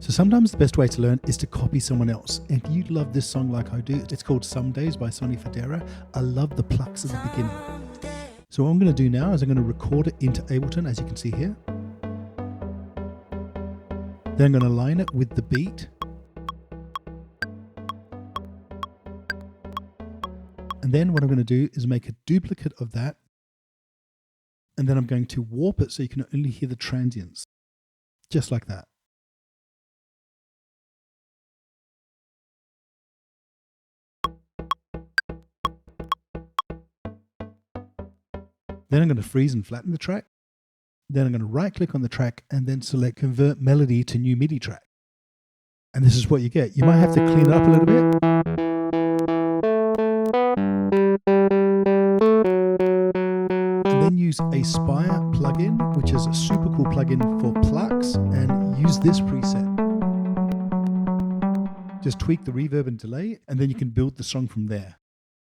So sometimes the best way to learn is to copy someone else. And if you love this song like I do, it's called Some Days by Sonny Fodera. I love the plucks at the beginning. So what I'm going to do now is I'm going to record it into Ableton, as you can see here. Then I'm going to line it with the beat. And then what I'm going to do is make a duplicate of that. And then I'm going to warp it so you can only hear the transients. Just like that. Then I'm going to freeze and flatten the track. Then I'm going to right click on the track and then select Convert Melody to New MIDI Track. And this is what you get. You might have to clean it up a little bit. And then use a Spire plugin, which is a super cool plugin for plucks, and use this preset. Just tweak the reverb and delay, and then you can build the song from there.